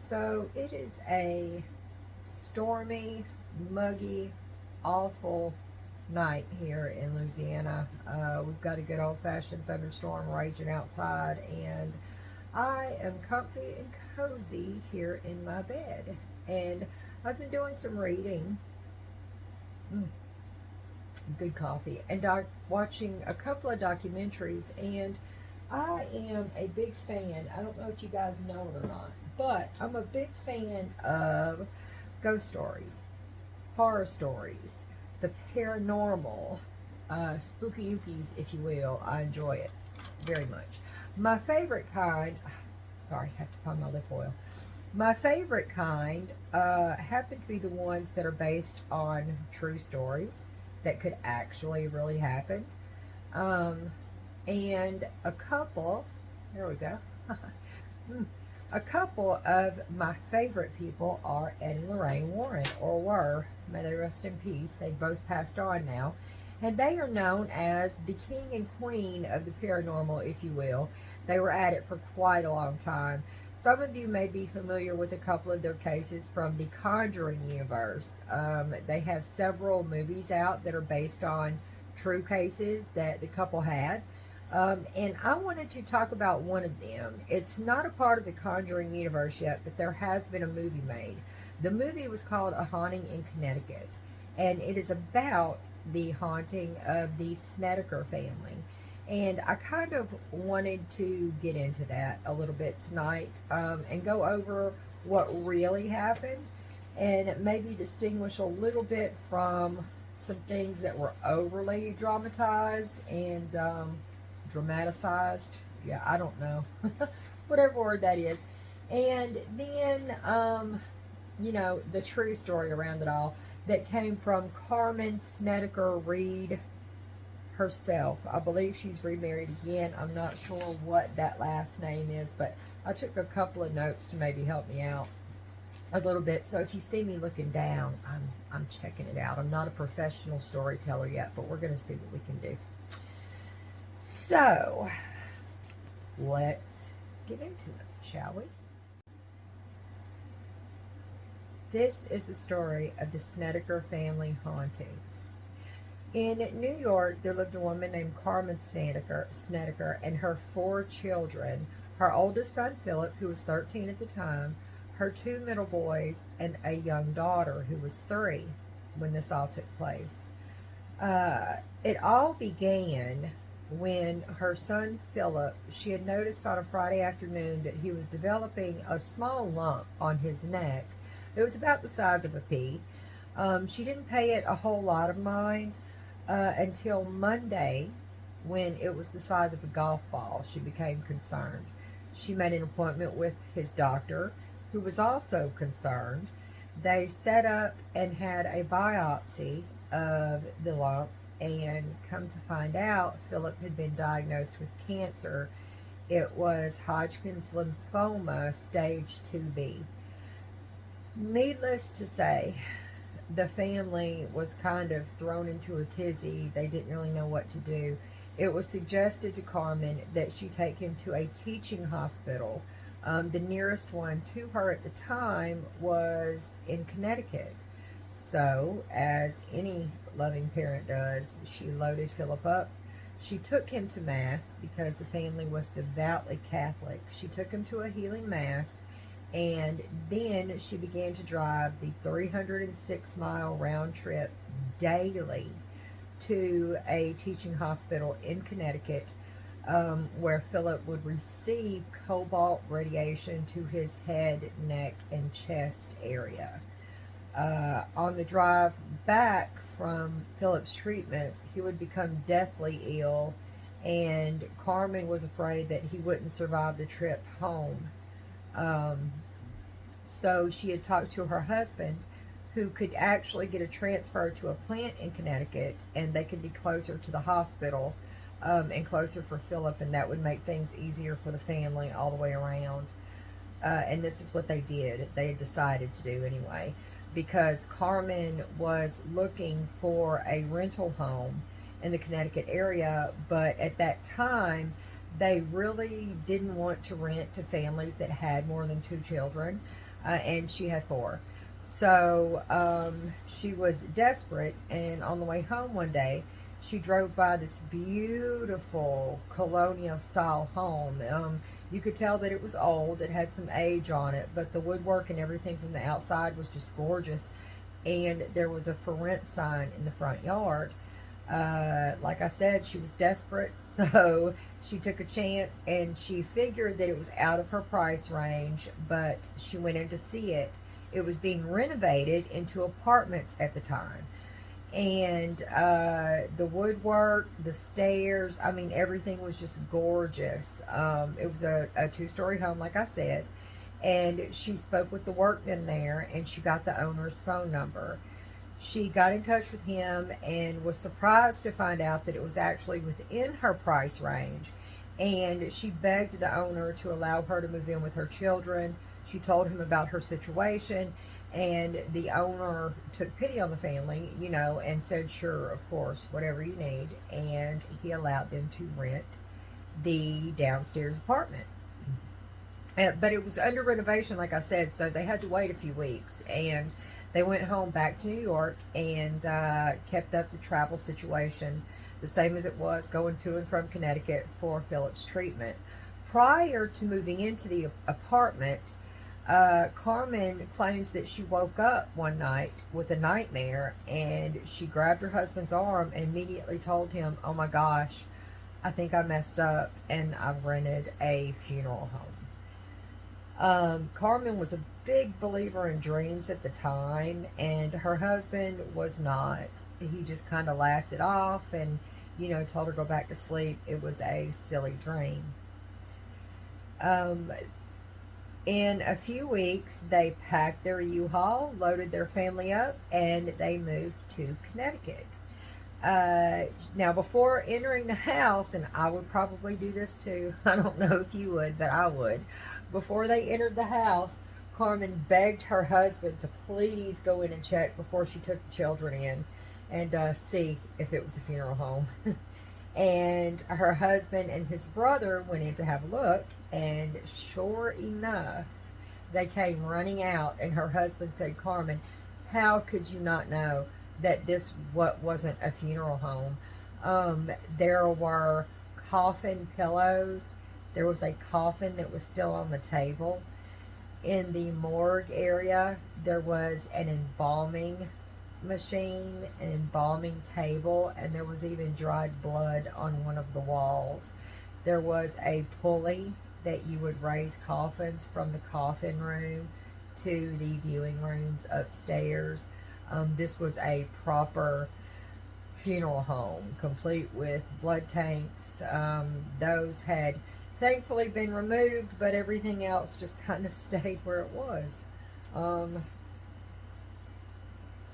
So it is a stormy, muggy, awful night here in Louisiana. We've got a good old fashioned thunderstorm raging outside, and I am comfy and cozy here in my bed. And I've been doing some reading, mm, good coffee, and watching a couple of documentaries. And I am a big fan. I don't know if you guys know it or not, but I'm a big fan of ghost stories, horror stories, the paranormal, spooky ookies, if you will. I enjoy it very much. My favorite kind, sorry, I have to find my lip oil. My favorite kind happen to be the ones that are based on true stories that could actually really happen. Um, and a couple, there we go. A couple of my favorite people are Ed and Lorraine Warren, or were. May they rest in peace. They both passed on now. And they are known as the king and queen of the paranormal, if you will. They were at it for quite a long time. Some of you may be familiar with a couple of their cases from the Conjuring universe. They have several movies out that are based on true cases that the couple had. And I wanted to talk about one of them. It's not a part of the Conjuring universe yet, but there has been a movie made. The movie was called A Haunting in Connecticut, and it is about the haunting of the Snedeker family. And I kind of wanted to get into that a little bit tonight, and go over what really happened and maybe distinguish a little bit from some things that were overly dramatized and dramatized. Yeah, I don't know. Whatever word that is. And then, the true story around it all that came from Carmen Snedeker Reed herself. I believe she's remarried again. I'm not sure what that last name is, but I took a couple of notes to maybe help me out a little bit. So if you see me looking down, I'm checking it out. I'm not a professional storyteller yet, but we're going to see what we can do. So let's get into it, shall we? This is the story of the Snedeker family haunting. In New York, there lived a woman named Carmen Snedeker and her 4 children. Her oldest son, Philip, who was 13 at the time, her 2 middle boys, and a young daughter who was 3 when this all took place. It all began when her son, Philip, she had noticed on a Friday afternoon that he was developing a small lump on his neck. It was about the size of a pea. She didn't pay it a whole lot of mind until Monday, when it was the size of a golf ball. She became concerned. She made an appointment with his doctor, who was also concerned. They set up and had a biopsy of the lump, and come to find out, Philip had been diagnosed with cancer. It was Hodgkin's lymphoma, stage 2B. Needless to say, the family was kind of thrown into a tizzy. They didn't really know what to do. It was suggested to Carmen that she take him to a teaching hospital. The nearest one to her at the time was in Connecticut. So, as any loving parent does, she loaded Philip up. She took him to Mass because the family was devoutly Catholic. She took him to a healing Mass, and then she began to drive the 306-mile round trip daily to a teaching hospital in Connecticut, where Philip would receive cobalt radiation to his head, neck, and chest area. On the drive back from Philip's treatments, he would become deathly ill, and Carmen was afraid that he wouldn't survive the trip home. So she had talked to her husband, who could actually get a transfer to a plant in Connecticut, and they could be closer to the hospital, and closer for Philip, and that would make things easier for the family all the way around. And this is what they did. They had decided to do anyway, because Carmen was looking for a rental home in the Connecticut area, but at that time, they really didn't want to rent to families that had more than 2 children. and she had 4. So she was desperate, and on the way home one day, she drove by this beautiful colonial style home. You could tell that it was old, it had some age on it, but the woodwork and everything from the outside was just gorgeous. And there was a for rent sign in the front yard. Like I said, she was desperate, so she took a chance, and she figured that it was out of her price range, but she went in to see it. It was being renovated into apartments at the time. And the woodwork, the stairs, I mean, everything was just gorgeous. It was a 2-story home, like I said. And she spoke with the workman there, and she got the owner's phone number. She got in touch with him and was surprised to find out that it was actually within her price range. And she begged the owner to allow her to move in with her children. She told him about her situation, and the owner took pity on the family, and said, sure, of course, whatever you need. And he allowed them to rent the downstairs apartment. But it was under renovation, like I said, so they had to wait a few weeks. And they went home back to New York and kept up the travel situation the same as it was going to and from Connecticut for Philip's treatment. Prior to moving into the apartment, Carmen claims that she woke up one night with a nightmare, and she grabbed her husband's arm and immediately told him, oh my gosh, I think I messed up and I've rented a funeral home. Carmen was a big believer in dreams at the time, and her husband was not. He just kind of laughed it off and, told her to go back to sleep. It was a silly dream. In a few weeks, they packed their U-Haul, loaded their family up, and they moved to Connecticut. Now, before entering the house, and I would probably do this too, I don't know if you would, but I would. Before they entered the house, Carmen begged her husband to please go in and check before she took the children in and see if it was a funeral home. And her husband and his brother went in to have a look, and sure enough, they came running out, and her husband said, Carmen, how could you not know that this wasn't a funeral home? There were coffin pillows. There was a coffin that was still on the table. In the morgue area, there was an embalming machine, an embalming table, and there was even dried blood on one of the walls. There was a pulley that you would raise coffins from the coffin room to the viewing rooms upstairs. This was a proper funeral home, complete with blood tanks. Those had thankfully been removed, but everything else just kind of stayed where it was.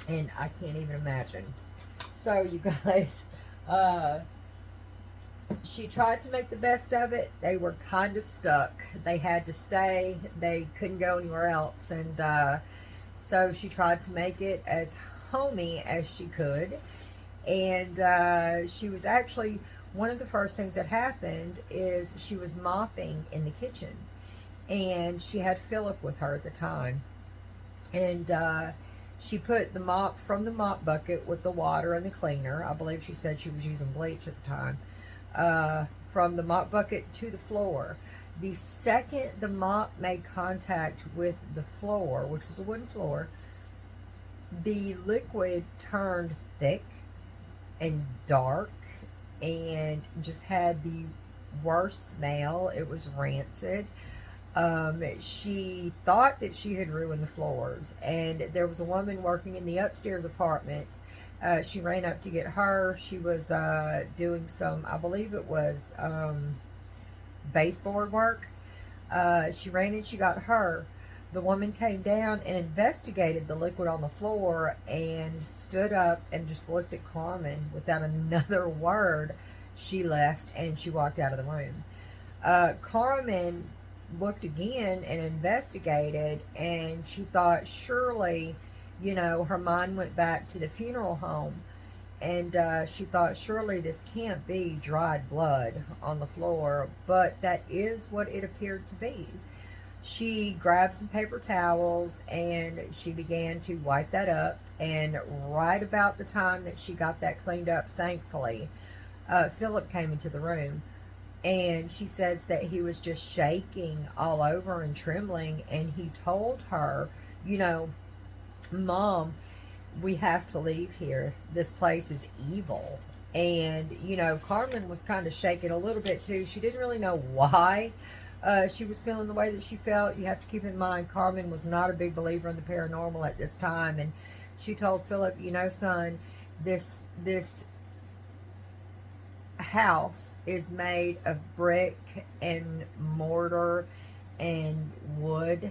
And I can't even imagine. So, you guys, she tried to make the best of it. They were kind of stuck. They had to stay. They couldn't go anywhere else. And so she tried to make it as homey as she could. And she was actually, one of the first things that happened is she was mopping in the kitchen. And she had Philip with her at the time. And she put the mop from the mop bucket with the water and the cleaner. I believe she said she was using bleach at the time. From the mop bucket to the floor. The second the mop made contact with the floor, which was a wooden floor, the liquid turned thick and dark and just had the worst smell. It was rancid. She thought that she had ruined the floors, and there was a woman working in the upstairs apartment. She ran up to get her. She was doing some, I believe it was baseboard work. She ran and she got her. The woman came down and investigated the liquid on the floor and stood up and just looked at Carmen. Without another word, she left and she walked out of the room. Carmen looked again and investigated, and she thought surely, her mind went back to the funeral home, and she thought surely this can't be dried blood on the floor, but that is what it appeared to be. She grabbed some paper towels and she began to wipe that up. And right about the time that she got that cleaned up, thankfully, Philip came into the room. And she says that he was just shaking all over and trembling. And he told her, you know, Mom, we have to leave here. This place is evil. And, you know, Carmen was kind of shaking a little bit too. She didn't really know why she was feeling the way that she felt. You have to keep in mind, Carmen was not a big believer in the paranormal at this time. And she told Philip, you know, son, this house is made of brick and mortar and wood.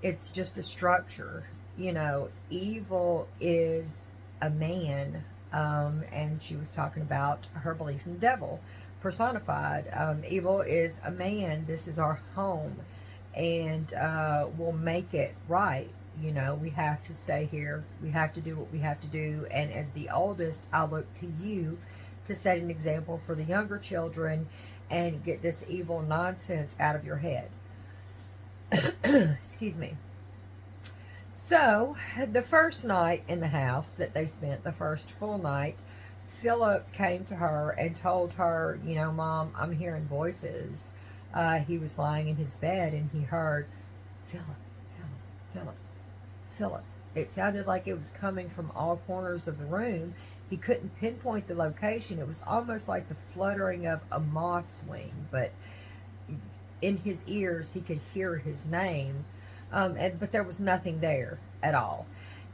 It's just a structure. You know, evil is a man. And she was talking about her belief in the devil personified. Evil is a man. This is our home. And we'll make it right. You know, we have to stay here. We have to do what we have to do. And as the oldest, I look to you to set an example for the younger children and get this evil nonsense out of your head. Excuse me. So, the first night in the house that they spent, the first full night, Philip came to her and told her, you know, Mom, I'm hearing voices. He was lying in his bed and he heard, Philip, Philip, Philip, Philip. It sounded like it was coming from all corners of the room. He couldn't pinpoint the location. It was almost like the fluttering of a moth's wing, but in his ears he could hear his name. But there was nothing there at all.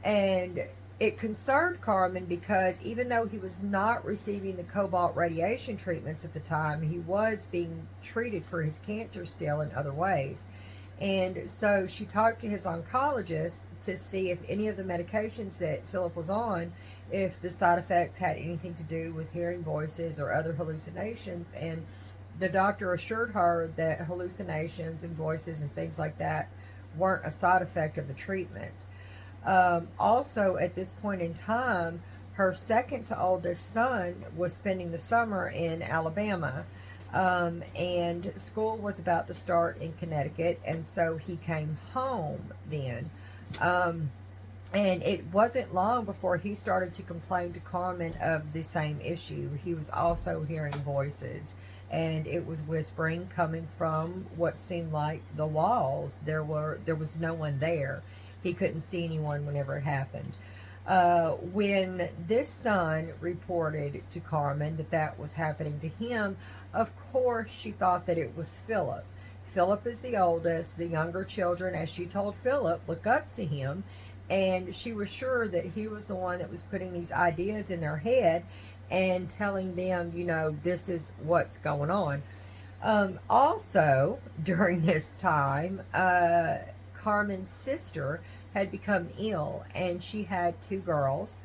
And it concerned Carmen because even though he was not receiving the cobalt radiation treatments at the time, he was being treated for his cancer still in other ways. And so she talked to his oncologist to see if any of the medications that Philip was on, if the side effects had anything to do with hearing voices or other hallucinations. And the doctor assured her that hallucinations and voices and things like that weren't a side effect of the treatment. Also, at this point in time, her second to oldest son was spending the summer in Alabama. And school was about to start in Connecticut, and so he came home then. And it wasn't long before he started to complain to Carmen of the same issue. He was also hearing voices, and it was whispering coming from what seemed like the walls. There was no one there. He couldn't see anyone whenever it happened. When this son reported to Carmen that was happening to him, of course she thought that it was Philip. Philip is the oldest. The younger children, as she told Philip, look up to him. And she was sure that he was the one that was putting these ideas in their head and telling them, you know, this is what's going on. Also, during this time, Carmen's sister had become ill, and she had two girls.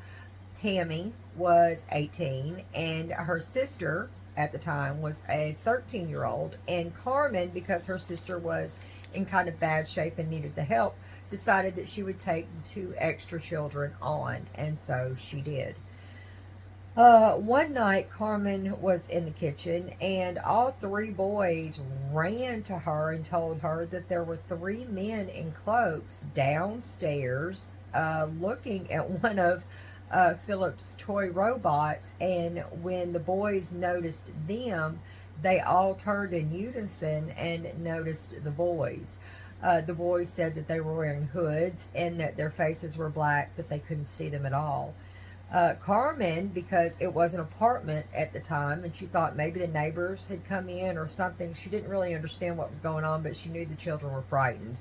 Tammy was 18, and her sister at the time was a 13-year-old. And Carmen, because her sister was in kind of bad shape and needed the help, decided that she would take the two extra children on, and so she did. One night, Carmen was in the kitchen, and all three boys ran to her and told her that there were three men in cloaks downstairs looking at one of Philip's toy robots. And when the boys noticed them, they all turned in unison and noticed the boys. The boys said that they were wearing hoods and that their faces were black, that they couldn't see them at all. Carmen, because it was an apartment at the time, and she thought maybe the neighbors had come in or something. She didn't really understand what was going on, but she knew the children were frightened.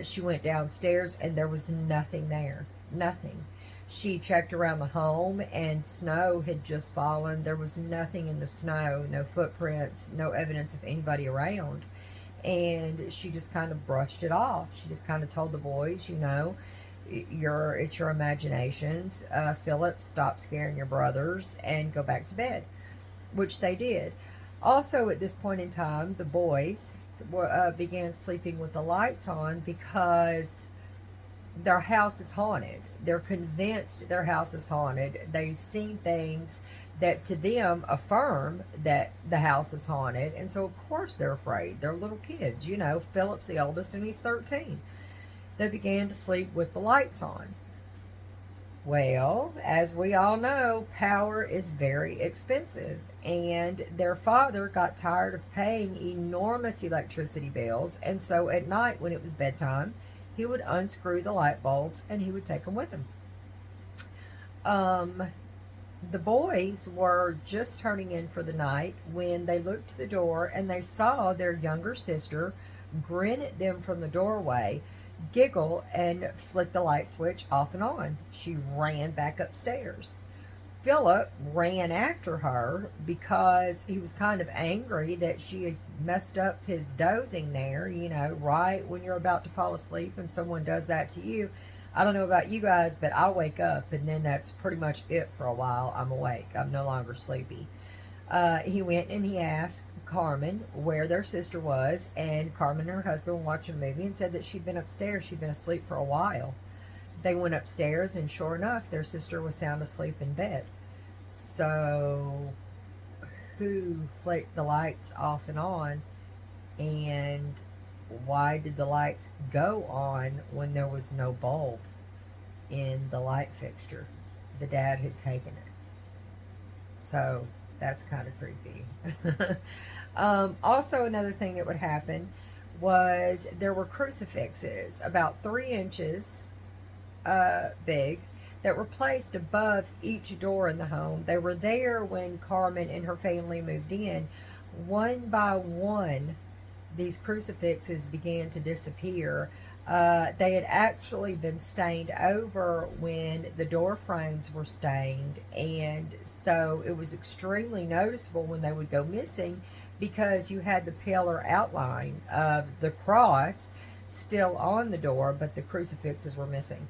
She went downstairs, and there was nothing there. Nothing. She checked around the home, and snow had just fallen. There was nothing in the snow, no footprints, no evidence of anybody around. And she just kind of brushed it off. She just kind of told the boys, you know, it's your imaginations. Philip, stop scaring your brothers and go back to bed, which they did. Also, at this point in time, the boys began sleeping with the lights on because their house is haunted. They're convinced their house is haunted. They've seen things that to them affirm that the house is haunted. And so, of course, they're afraid. They're little kids. You know, Philip's the oldest and he's 13. They began to sleep with the lights on. Well, as we all know, power is very expensive, and their father got tired of paying enormous electricity bills, and so at night when it was bedtime, he would unscrew the light bulbs and he would take them with him. Um, the boys were just turning in for the night when they looked to the door and they saw their younger sister grin at them from the doorway, giggle, and flick the light switch off and on. She ran back upstairs. Philip ran after her because he was kind of angry that she had messed up his dozing there, you know, right when you're about to fall asleep and someone does that to you. I don't know about you guys, but I wake up and then that's pretty much it for a while. I'm awake. I'm no longer sleepy. He went and he asked Carmen where their sister was, and Carmen and her husband were watching a movie and said that she'd been upstairs. She'd been asleep for a while. They went upstairs, and sure enough, their sister was sound asleep in bed. So, who flicked the lights off and on, and why did the lights go on when there was no bulb in the light fixture? The dad had taken it. So, that's kind of creepy. Also, another thing that would happen was there were crucifixes about 3 inches big that were placed above each door in the home. They were there when Carmen and her family moved in. One by one, these crucifixes began to disappear. They had actually been stained over when the door frames were stained, and so it was extremely noticeable when they would go missing because you had the pillar outline of the cross still on the door, but the crucifixes were missing.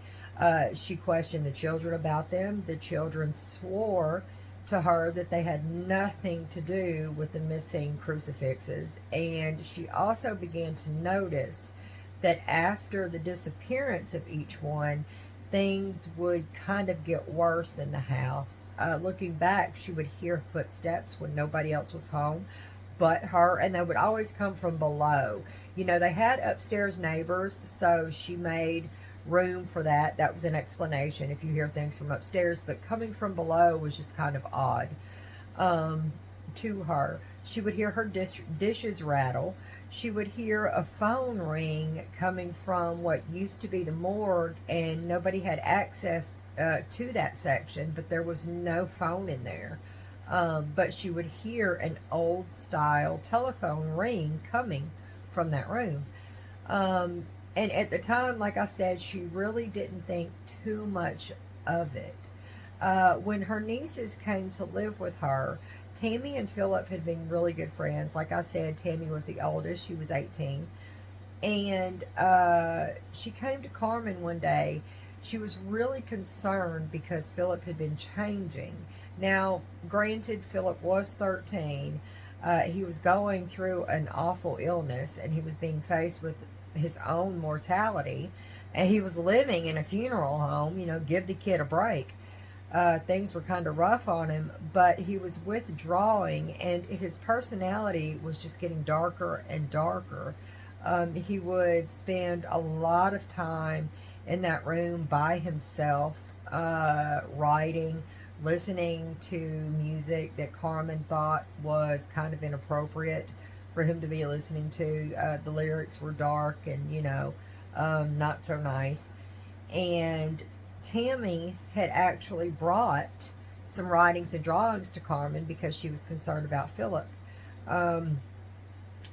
She questioned the children about them. The children swore to her that they had nothing to do with the missing crucifixes, and she also began to notice that after the disappearance of each one, things would kind of get worse in the house. Looking back, she would hear footsteps when nobody else was home but her, and they would always come from below. You know, they had upstairs neighbors, so she made room for that. That was an explanation if you hear things from upstairs, but coming from below was just kind of odd to her. She would hear her dishes rattle. She would hear a phone ring coming from what used to be the morgue, and nobody had access to that section, but there was no phone in there. But she would hear an old style telephone ring coming from that room. And at the time, like I said, she really didn't think too much of it. When her nieces came to live with her, Tammy and Philip had been really good friends. Like I said, Tammy was the oldest. She was 18. And she came to Carmen one day. She was really concerned because Philip had been changing. Now, granted, Philip was 13. He was going through an awful illness, and he was being faced with his own mortality. And he was living in a funeral home. You know, give the kid a break. Things were kind of rough on him, but he was withdrawing, and his personality was just getting darker and darker. He would spend a lot of time in that room by himself, writing, listening to music that Carmen thought was kind of inappropriate for him to be listening to. The lyrics were dark and, you know, not so nice. And Tammy had actually brought some writings and drawings to Carmen because she was concerned about Philip.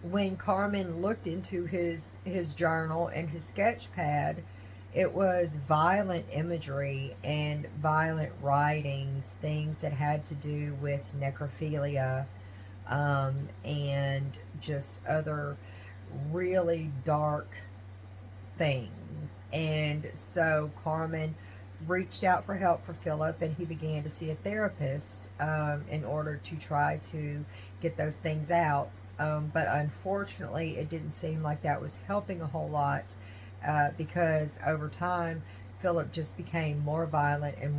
When Carmen looked into his journal and his sketch pad, it was violent imagery and violent writings, things that had to do with necrophilia, and just other really dark things. And so Carmen reached out for help for Philip, and he began to see a therapist in order to try to get those things out. But unfortunately, it didn't seem like that was helping a whole lot. because over time, Philip just became more violent and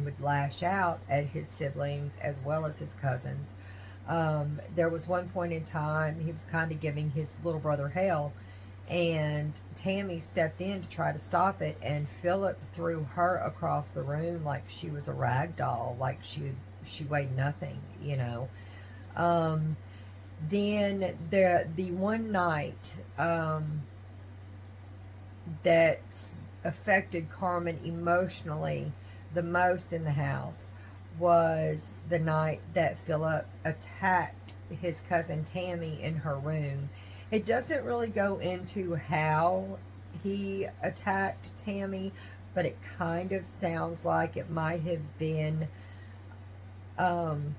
would lash out at his siblings as well as his cousins. There was one point in time he was kind of giving his little brother hell, and Tammy stepped in to try to stop it, and Philip threw her across the room like she was a rag doll, like she weighed nothing, you know. Um, then the one night that affected Carmen emotionally the most in the house was the night that Philip attacked his cousin Tammy in her room. It doesn't really go into how he attacked Tammy, but it kind of sounds like it might have been um,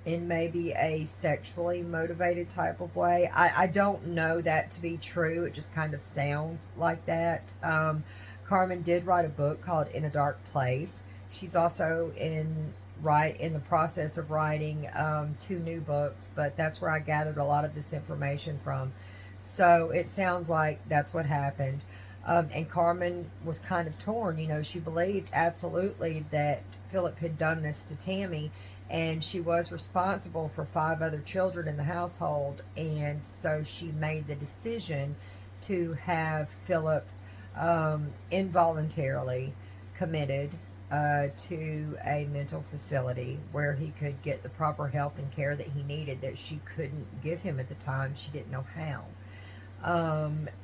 in maybe a sexually motivated type of way. I don't know that to be true. It just kind of sounds like that. Carmen did write a book called In a Dark Place. She's also in the process of writing two new books, but that's where I gathered a lot of this information from. So it sounds like that's what happened. And Carmen was kind of torn. You know, she believed absolutely that Philip had done this to Tammy, and she was responsible for 5 other children in the household. And so she made the decision to have Philip involuntarily committed to a mental facility where he could get the proper help and care that he needed that she couldn't give him at the time. She didn't know how.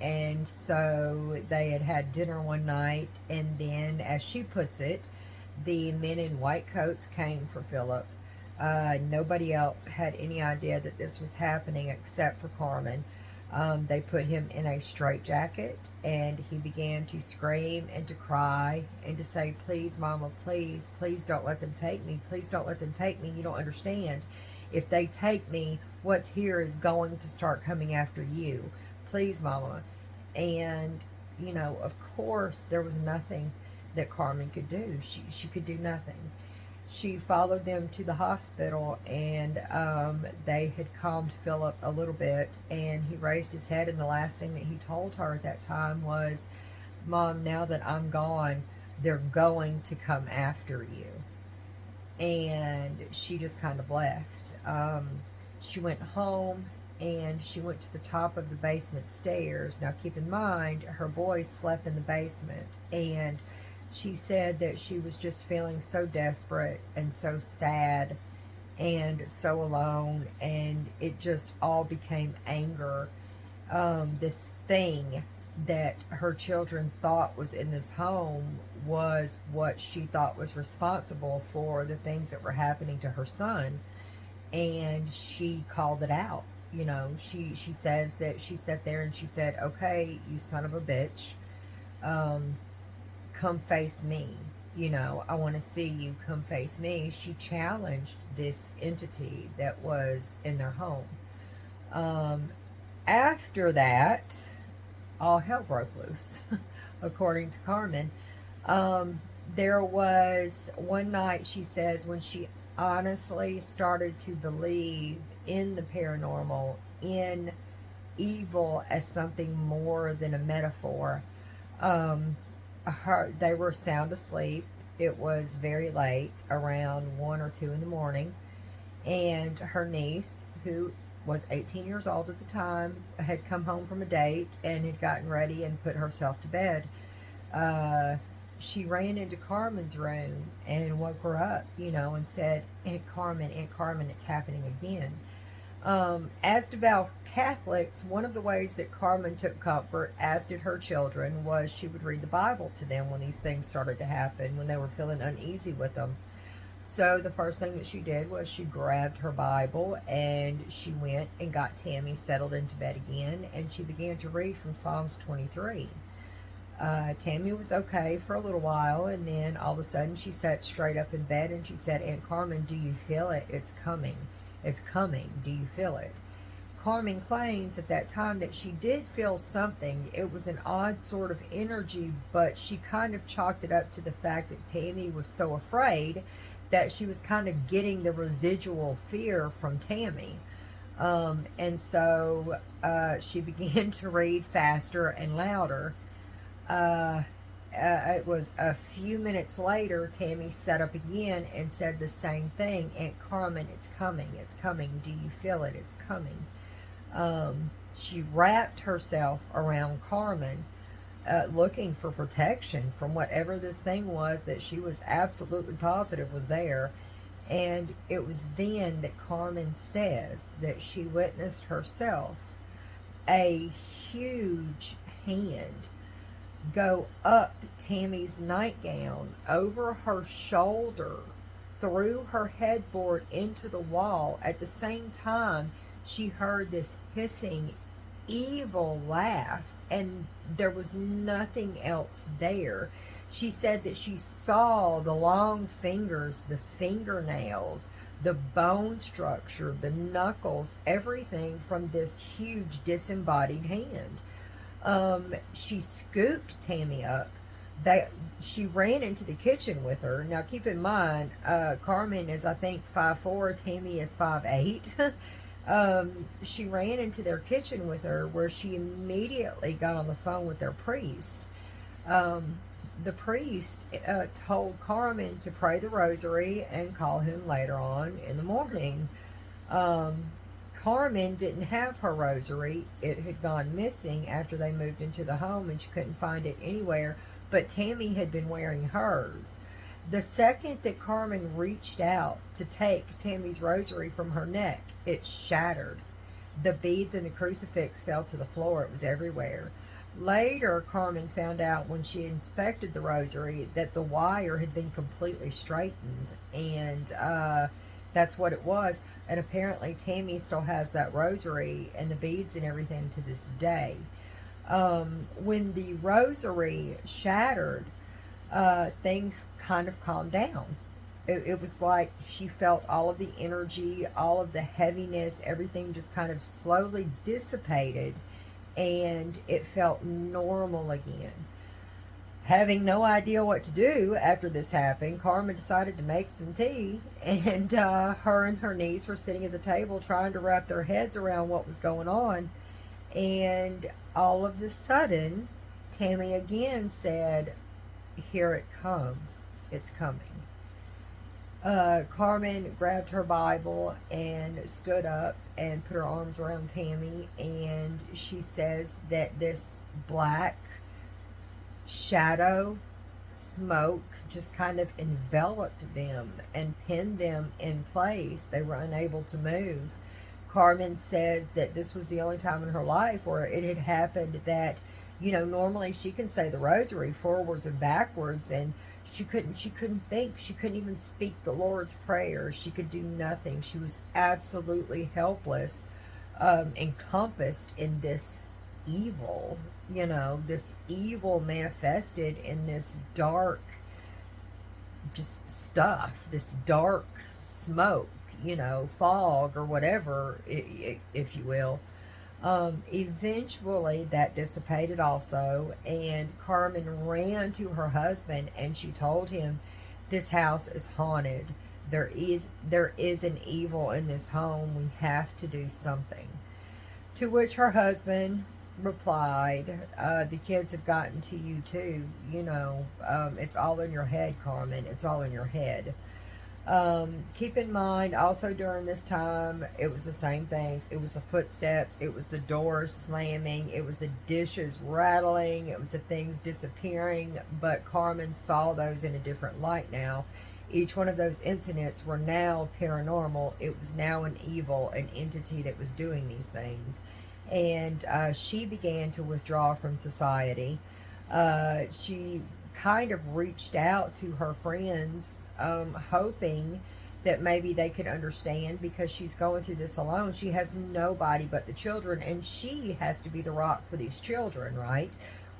And so they had dinner one night, and then, as she puts it, the men in white coats came for Philip. Nobody else had any idea that this was happening except for Carmen. They put him in a straitjacket, and he began to scream and to cry and to say, "Please, Mama, please, please don't let them take me. Please don't let them take me. You don't understand. If they take me, what's here is going to start coming after you. Please, Mama." And, you know, of course, there was nothing that Carmen could do. She could do nothing. She followed them to the hospital, and they had calmed Philip a little bit, and he raised his head, and the last thing that he told her at that time was, "Mom, now that I'm gone, they're going to come after you." And she just kind of left. She went home, and she went to the top of the basement stairs. Now, keep in mind, her boys slept in the basement, and she said that she was just feeling so desperate and so sad and so alone, and it just all became anger. This thing that her children thought was in this home was what she thought was responsible for the things that were happening to her son, and she called it out. You know, she says that she sat there and she said, "Okay, you son of a bitch, come face me. You know, I want to see you. Come face me." She challenged this entity that was in their home. After that, all hell broke loose, according to Carmen. There was one night, she says, when she honestly started to believe in the paranormal, in evil as something more than a metaphor. They were sound asleep. It was very late, around 1 or 2 in the morning, and her niece, who was 18 years old at the time, had come home from a date and had gotten ready and put herself to bed. She ran into Carmen's room and woke her up, you know, and said, Aunt Carmen, it's happening again." As devout Catholics, one of the ways that Carmen took comfort, as did her children, was she would read the Bible to them when these things started to happen, when they were feeling uneasy with them. So the first thing that she did was she grabbed her Bible and she went and got Tammy settled into bed again, and she began to read from Psalms 23. Tammy was okay for a little while, and then all of a sudden she sat straight up in bed and she said, "Aunt Carmen, do you feel it? It's coming. It's coming. Do you feel it?" Carmen claims at that time that she did feel something. It was an odd sort of energy, but she kind of chalked it up to the fact that Tammy was so afraid that she was kind of getting the residual fear from Tammy. And so she began to read faster and louder. It was a few minutes later, Tammy sat up again and said the same thing. Aunt Carmen, it's coming, it's coming. Do you feel it? It's coming. She wrapped herself around Carmen, looking for protection from whatever this thing was that she was absolutely positive was there. And it was then that Carmen says that she witnessed herself a huge hand go up Tammy's nightgown, over her shoulder, through her headboard into the wall. At the same time, she heard this hissing, evil laugh, and there was nothing else there. She said that she saw the long fingers, the fingernails, the bone structure, the knuckles, everything from this huge disembodied hand. She scooped Tammy up. She ran into the kitchen with her. Now, keep in mind, Carmen is, I think, 5'4". Tammy is 5'8". She ran into their kitchen with her, where she immediately got on the phone with their priest. The priest told Carmen to pray the rosary and call him later on in the morning. Carmen didn't have her rosary. It had gone missing after they moved into the home, and she couldn't find it anywhere, but Tammy had been wearing hers. The second that Carmen reached out to take Tammy's rosary from her neck, it shattered. The beads and the crucifix fell to the floor. It was everywhere. Later, Carmen found out when she inspected the rosary that the wire had been completely straightened, and that's what it was. And apparently Tammy still has that rosary and the beads and everything to this day. When the rosary shattered, things kind of calmed down. It was like she felt all of the energy, all of the heaviness, everything just kind of slowly dissipated, and it felt normal again. Having no idea what to do after this happened, Carmen decided to make some tea, and her and her niece were sitting at the table trying to wrap their heads around what was going on. And all of a sudden, Tammy again said, "Here it comes. It's coming." Carmen grabbed her Bible and stood up and put her arms around Tammy, and she says that this black shadow smoke just kind of enveloped them and pinned them in place. They were unable to move. Carmen says that this was the only time in her life where it had happened that, normally she can say the rosary forwards and backwards, and she couldn't think. She couldn't even speak the Lord's Prayer. She could do nothing. She was absolutely helpless, encompassed in this evil, this evil manifested in this dark just stuff, this dark smoke, fog or whatever, if you will. Eventually that dissipated also, and Carmen ran to her husband and she told him, "This house is haunted. There is an evil in this home. We have to do something." To which her husband replied, "The kids have gotten to you too. It's all in your head, Carmen. It's all in your head." Keep in mind, also during this time, it was the same things. It was the footsteps, it was the doors slamming, it was the dishes rattling, it was the things disappearing, but Carmen saw those in a different light now. Each one of those incidents were now paranormal. It was now an evil, an entity that was doing these things. And she began to withdraw from society. She kind of reached out to her friends, hoping that maybe they could understand, because she's going through this alone. She has nobody but the children, and she has to be the rock for these children, right?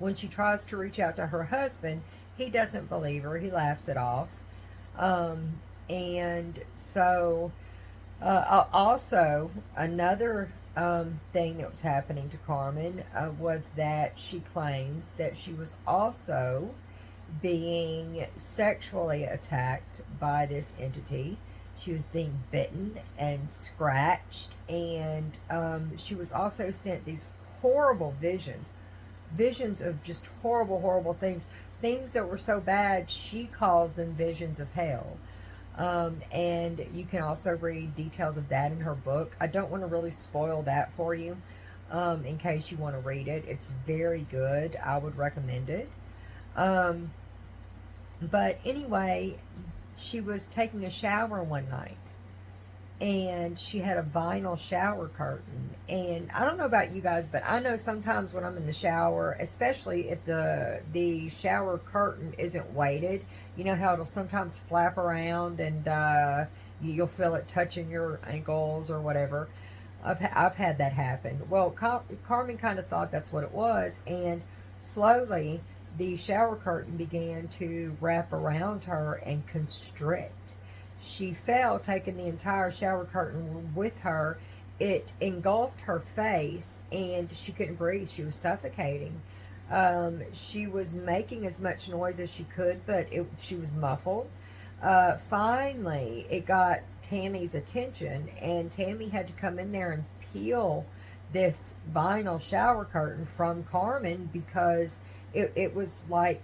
When she tries to reach out to her husband, he doesn't believe her. He laughs it off. And so also another thing that was happening to Carmen was that she claims that she was also being sexually attacked by this entity. She was being bitten and scratched, and she was also sent these horrible visions of just horrible, horrible things that were so bad she calls them visions of hell. And you can also read details of that in her book. I don't want to really spoil that for you, in case you want to read it. It's very good. I would recommend it. Um, but anyway, she was taking a shower one night, and she had a vinyl shower curtain. And I don't know about you guys, but I know sometimes when I'm in the shower, especially if the shower curtain isn't weighted, you know how it'll sometimes flap around, and you'll feel it touching your ankles or whatever. I've had that happen. Well, Carmen kind of thought that's what it was, and slowly the shower curtain began to wrap around her and constrict. She fell, taking the entire shower curtain with her. It engulfed her face, and she couldn't breathe. She was suffocating. She was making as much noise as she could, but she was muffled. Finally, it got Tammy's attention, and Tammy had to come in there and peel this vinyl shower curtain from Carmen, because it was like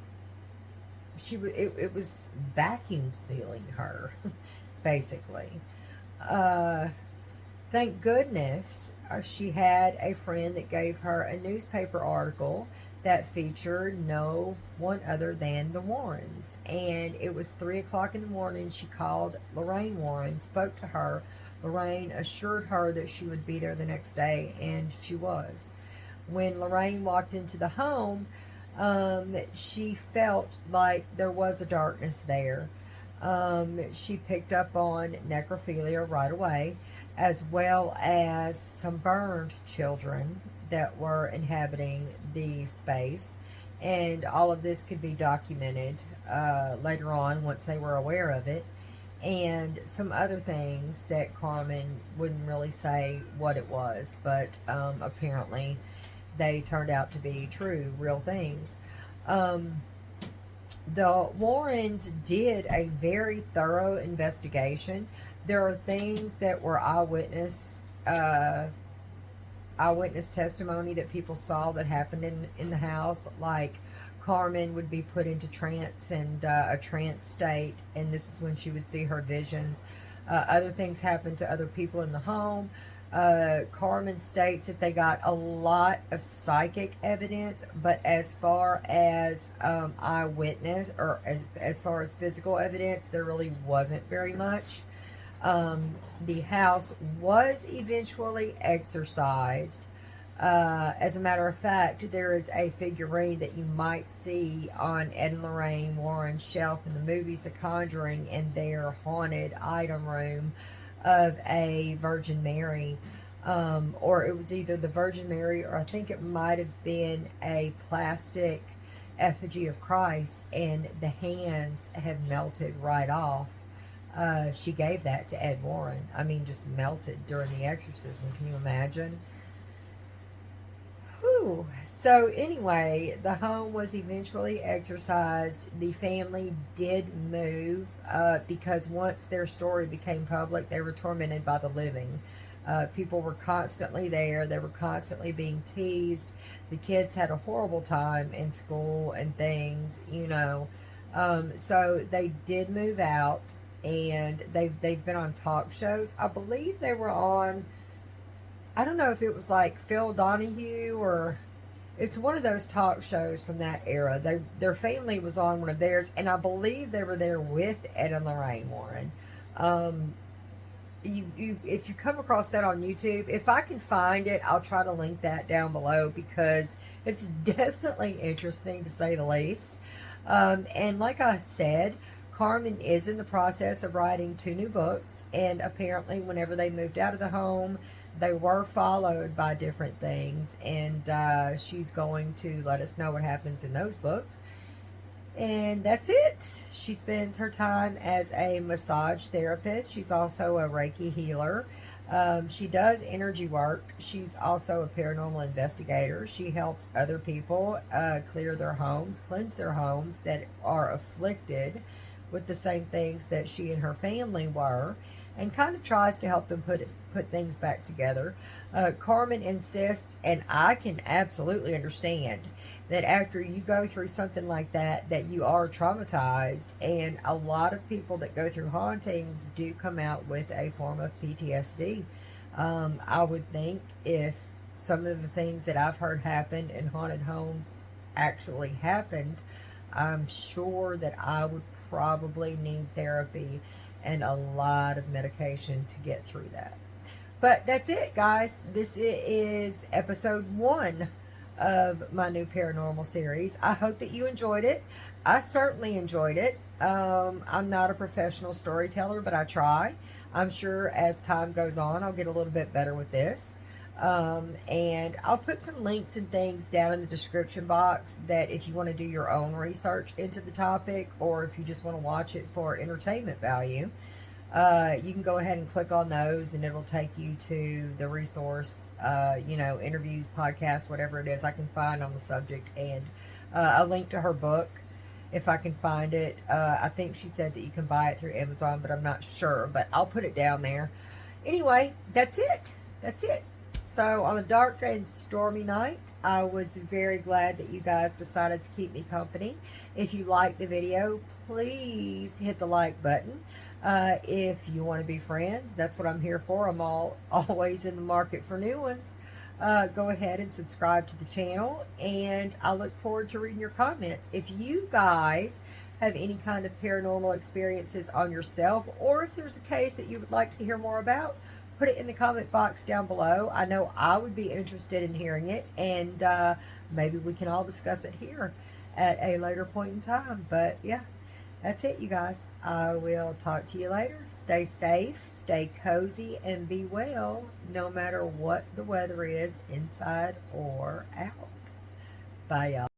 it was vacuum sealing her, basically. Uh, Thank goodness she had a friend that gave her a newspaper article that featured no one other than the Warrens. And it was 3 o'clock in the morning. She called Lorraine Warren, spoke to her. Lorraine assured her that she would be there the next day, and she was. When Lorraine walked into the home, she felt like there was a darkness there. She picked up on necrophilia right away, as well as some burned children that were inhabiting the space. And all of this could be documented later on once they were aware of it. And some other things that Carmen wouldn't really say what it was, but apparently they turned out to be true, real things. The Warrens did a very thorough investigation. There are things that were eyewitness testimony that people saw that happened in the house, like Carmen would be put into trance and a trance state, and this is when she would see her visions. Other things happened to other people in the home. Carmen states that they got a lot of psychic evidence, but as far as eyewitness, or as far as physical evidence, there really wasn't very much. The house was eventually exorcised. As a matter of fact, there is a figurine that you might see on Ed and Lorraine Warren's shelf in the movies The Conjuring, in their haunted item room, of a Virgin Mary. Or it was either the Virgin Mary, or I think it might have been a plastic effigy of Christ, and the hands have melted right off. She gave that to Ed Warren. I mean, just melted during the exorcism. Can you imagine? Whew. So anyway, the home was eventually exorcised. The family did move because once their story became public, they were tormented by the living. People were constantly there. They were constantly being teased. The kids had a horrible time in school and things, you know. So they did move out, and they've been on talk shows. I believe they were on, I don't know if it was like Phil Donahue, or it's one of those talk shows from that era. Their family was on one of theirs, and I believe they were there with Ed and Lorraine Warren. If you come across that on YouTube, if I can find it, I'll try to link that down below, because it's definitely interesting, to say the least. And like I said, Carmen is in the process of writing 2 new books, and apparently whenever they moved out of the home, they were followed by different things, and she's going to let us know what happens in those books. And that's it. She spends her time as a massage therapist. She's also a Reiki healer. She does energy work. She's also a paranormal investigator. She helps other people clear their homes, cleanse their homes that are afflicted with the same things that she and her family were. and kind of tries to help them put things back together. Carmen insists, and I can absolutely understand, that after you go through something like that, that you are traumatized, and a lot of people that go through hauntings do come out with a form of PTSD. I would think if some of the things that I've heard happen in haunted homes actually happened, I'm sure that I would probably need therapy and a lot of medication to get through that. But that's it, guys. This is episode 1 of my new paranormal series. I hope that you enjoyed it. I certainly enjoyed it. I'm not a professional storyteller, but I try. I'm sure as time goes on, I'll get a little bit better with this. And I'll put some links and things down in the description box that if you want to do your own research into the topic, or if you just want to watch it for entertainment value, you can go ahead and click on those and it'll take you to the resource, interviews, podcasts, whatever it is I can find on the subject, and a link to her book if I can find it. I think she said that you can buy it through Amazon, but I'm not sure, but I'll put it down there. Anyway, that's it. That's it. So on a dark and stormy night, I was very glad that you guys decided to keep me company. If you liked the video, please hit the like button. If you want to be friends, that's what I'm here for. I'm always in the market for new ones. Go ahead and subscribe to the channel, and I look forward to reading your comments. If you guys have any kind of paranormal experiences on yourself, or if there's a case that you would like to hear more about, put it in the comment box down below. I know I would be interested in hearing it, and maybe we can all discuss it here at a later point in time. But yeah, that's it, you guys. I will talk to you later. Stay safe, stay cozy, and be well, no matter what the weather is, inside or out. Bye, y'all.